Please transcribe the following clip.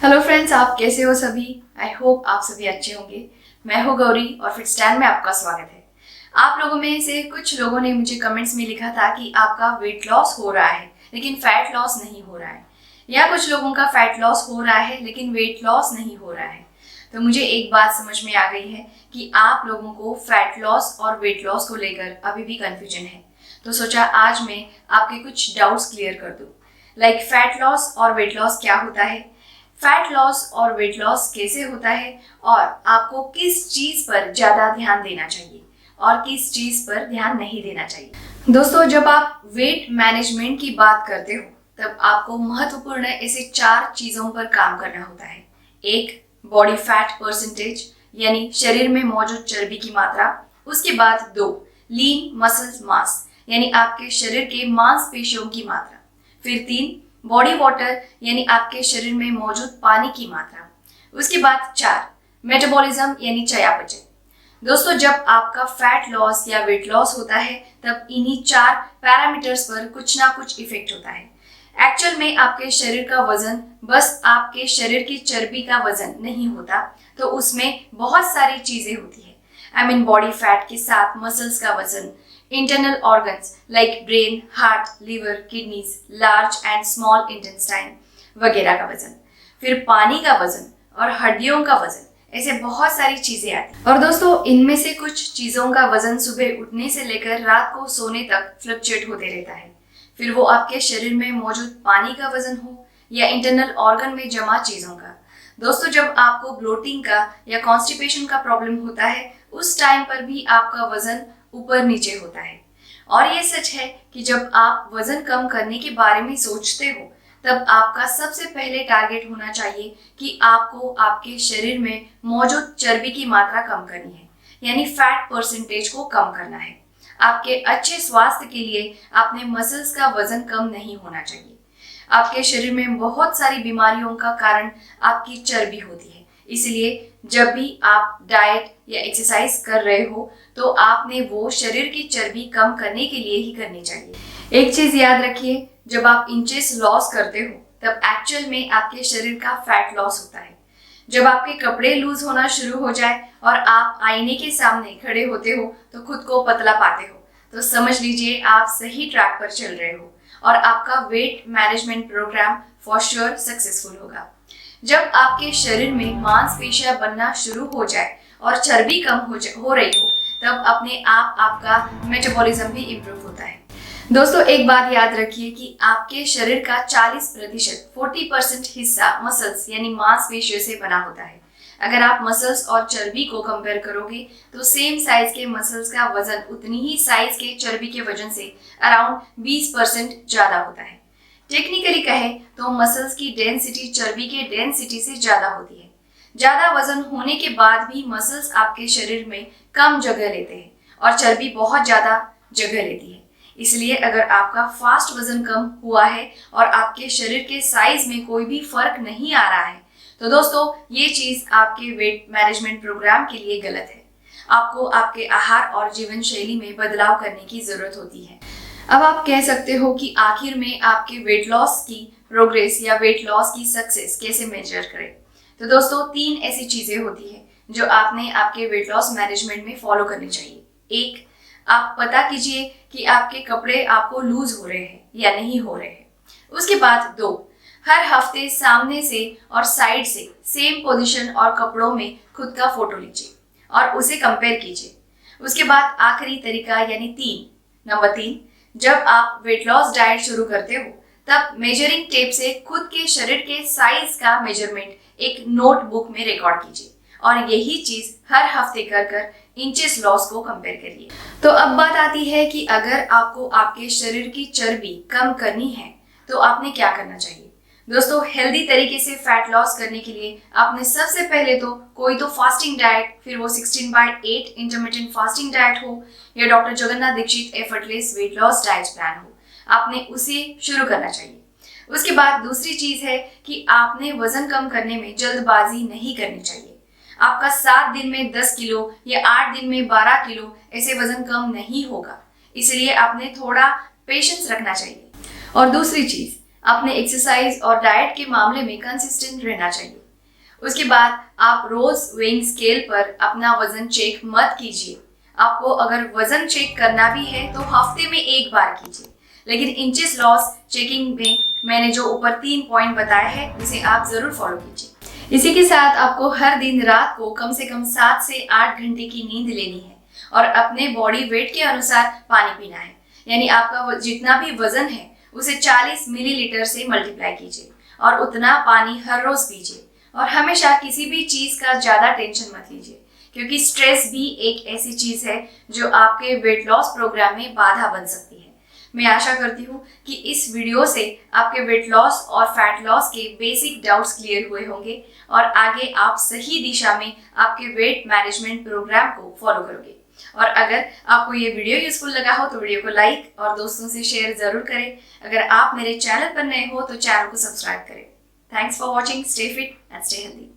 Hello friends, आप कैसे हो सभी। आई होप आप सभी अच्छे होंगे। मैं हूँ गौरी और फिट स्टैंड में आपका स्वागत है। आप लोगों में से कुछ लोगों ने मुझे कमेंट्स में लिखा था कि आपका वेट लॉस हो रहा है लेकिन फैट लॉस नहीं हो रहा है, या कुछ लोगों का फैट लॉस हो रहा है लेकिन वेट लॉस नहीं हो रहा है। तो मुझे एक बात समझ में आ गई है कि आप लोगों को फैट लॉस और वेट लॉस को लेकर अभी भी कंफ्यूजन है। तो सोचा आज मैं आपके कुछ डाउट्स क्लियर कर दूं, लाइक फैट लॉस और वेट लॉस क्या होता है, फैट लॉस और वेट लॉस कैसे होता है, और आपको किस चीज पर ज्यादा ध्यान देना चाहिए और किस चीज पर ध्यान नहीं देना चाहिए। दोस्तों, जब आप वेट मैनेजमेंट की बात करते हो तब आपको महत्वपूर्ण ऐसे 4 चीजों पर काम करना होता है। एक, बॉडी फैट परसेंटेज यानी शरीर में मौजूद चर्बी की मात्रा। उसके बाद 2, लीन मसल्स मास यानी आपके शरीर के मांसपेशियों की मात्रा। फिर 3, बॉडी वाटर यानी आपके शरीर में मौजूद पानी की मात्रा। उसके बाद 4, मेटाबॉलिज्म यानी चयापचय। दोस्तों, जब आपका फैट लॉस या वेट लॉस होता है तब इन्हीं 4 पैरामीटर्स पर कुछ ना कुछ इफेक्ट होता है। एक्चुअल में आपके शरीर का वजन बस आपके शरीर की चर्बी का वजन नहीं होता, तो उसमें बहुत सारी चीजें होती है। आई मीन बॉडी फैट के साथ मसल्स का वजन, internal organs like brain, heart, liver, kidneys, large and small intestine वगैरह का वजन, फिर पानी का वजन और हड्डियों का वजन, ऐसे बहुत सारी चीजें आती हैं। और दोस्तों, इनमें से कुछ चीजों का वजन सुबह उठने से लेकर रात को सोने तक फ्लक्चुएट होते रहता है। फिर वो आपके शरीर में मौजूद पानी का वजन हो या इंटरनल ऑर्गन में जमा चीजों का। दोस्तों, जब आपको ब्लोटिंग का या कॉन्स्टिपेशन का प्रॉब्लम होता है उस टाइम पर भी आपका वजन ऊपर नीचे होता है। और ये सच है कि जब आप वजन कम करने के बारे में सोचते हो तब आपका सबसे पहले टारगेट होना चाहिए कि आपको आपके शरीर में मौजूद चर्बी की मात्रा कम करनी है, यानी फैट परसेंटेज को कम करना है। आपके अच्छे स्वास्थ्य के लिए आपने मसल्स का वजन कम नहीं होना चाहिए। आपके शरीर में बहुत सारी बीमारियों का कारण आपकी चर्बी होती है, इसलिए जब भी आप डाइट या एक्सरसाइज कर रहे हो तो आपने वो शरीर की चर्बी कम करने के लिए ही करनी चाहिए। एक चीज याद रखिए, जब आप इंचेस लॉस करते हो तब एक्चुअल में आपके शरीर का फैट लॉस होता है। जब आपके कपड़े लूज होना शुरू हो जाए और आप आईने के सामने खड़े होते हो तो खुद को पतला पाते हो, तो समझ लीजिए आप सही ट्रैक पर चल रहे हो और आपका weight management programme for sure successful होगा। जब आपके शरीर में मांसपेशियां बनना शुरू हो जाए और चर्बी कम हो रही हो तब अपने आप आपका मेटाबॉलिज्म भी इम्प्रूव होता है। दोस्तों, एक बात याद रखिए कि आपके शरीर का 40% 40% हिस्सा मसल्स यानी मांसपेशियों से बना होता है। अगर आप मसल्स और चर्बी को कंपेयर करोगे तो सेम साइज के मसल्स का वजन उतनी ही साइज के चर्बी के वजन से अराउंड 20% ज्यादा होता है। टेक्निकली कहे तो मसल्स की डेंसिटी चर्बी के डेंसिटी से ज्यादा होती है। ज्यादा वजन होने के बाद भी मसल्स आपके शरीर में कम जगह लेते हैं और चर्बी बहुत ज्यादा जगह लेती है। इसलिए अगर आपका फास्ट वजन कम हुआ है और आपके शरीर के साइज में कोई भी फर्क नहीं आ रहा है तो दोस्तों ये चीज आपके वेट मैनेजमेंट प्रोग्राम के लिए गलत है। आपको आपके आहार और जीवन शैली में बदलाव करने की जरूरत होती है। अब आप कह सकते हो कि आखिर में आपके वेट लॉस की प्रोग्रेस या वेट लॉस की सक्सेस कैसे मेजर करें। तो दोस्तों 3 ऐसी चीजें होती है जो आपने आपके वेट लॉस मैनेजमेंट में फॉलो करनी चाहिए। एक, आप पता कीजिए कि आपके कपड़े आपको लूज हो रहे हैं या नहीं हो रहे हैं। उसके बाद 2, हर हफ्ते सामने से और साइड से सेम पोजीशन और कपड़ों में खुद का फोटो लीजिए और उसे कंपेयर कीजिए। उसके बाद आखिरी तरीका यानी 3, नंबर 3, जब आप वेट लॉस डाइट शुरू करते हो तब मेजरिंग टेप से खुद के शरीर के साइज का मेजरमेंट एक नोटबुक में रिकॉर्ड कीजिए और यही चीज हर हफ्ते कर इंचेस लॉस को कंपेयर करिए। तो अब बात आती है कि अगर आपको आपके शरीर की चर्बी कम करनी है तो आपने क्या करना चाहिए। दोस्तों, हेल्दी तरीके से फैट लॉस करने के लिए आपने सबसे पहले तो कोई तो फास्टिंग डाइट, फिर वो 16/8 इंटरमिटेंट फास्टिंग डाइट हो या doctor Jagannath Dixit effortless weight loss diet plan हो, आपने उसे शुरू करना चाहिए। उसके बाद दूसरी चीज है कि आपने वजन कम करने में जल्दबाजी नहीं करनी चाहिए। आपका 7 दिन में 10 किलो या 8 दिन में 12 किलो ऐसे वजन कम नहीं होगा, इसलिए आपने थोड़ा पेशेंस रखना चाहिए। और दूसरी चीज, अपने एक्सरसाइज और डाइट के मामले में कंसिस्टेंट रहना चाहिए। उसके बाद आप रोज वेइंग स्केल पर अपना वजन चेक मत कीजिए। आपको अगर वजन चेक करना भी है तो हफ्ते में एक बार कीजिए, लेकिन इंचेस लॉस चेकिंग में मैंने जो ऊपर 3 पॉइंट बताए हैं उसे आप जरूर फॉलो कीजिए। इसी के साथ आपको हर दिन रात को कम से कम 7 से 8 घंटे की नींद लेनी है और अपने बॉडी वेट के अनुसार पानी पीना है। यानी आपका जितना भी वजन है उसे 40 मिलीलीटर से मल्टीप्लाई कीजिए और उतना पानी हर रोज पीजिए। और हमेशा किसी भी चीज का ज्यादा टेंशन मत लीजिए, क्योंकि स्ट्रेस भी एक ऐसी चीज है जो आपके वेट लॉस प्रोग्राम में बाधा बन सकती है। मैं आशा करती हूँ कि इस वीडियो से आपके वेट लॉस और फैट लॉस के बेसिक डाउट्स क्लियर हुए होंगे और आगे आप सही दिशा में आपके वेट मैनेजमेंट प्रोग्राम को फॉलो करोगे। और अगर आपको ये वीडियो यूजफुल लगा हो तो वीडियो को लाइक और दोस्तों से शेयर जरूर करें। अगर आप मेरे चैनल पर नए हो तो चैनल को सब्सक्राइब करें। Thanks for watching. Stay fit and stay healthy.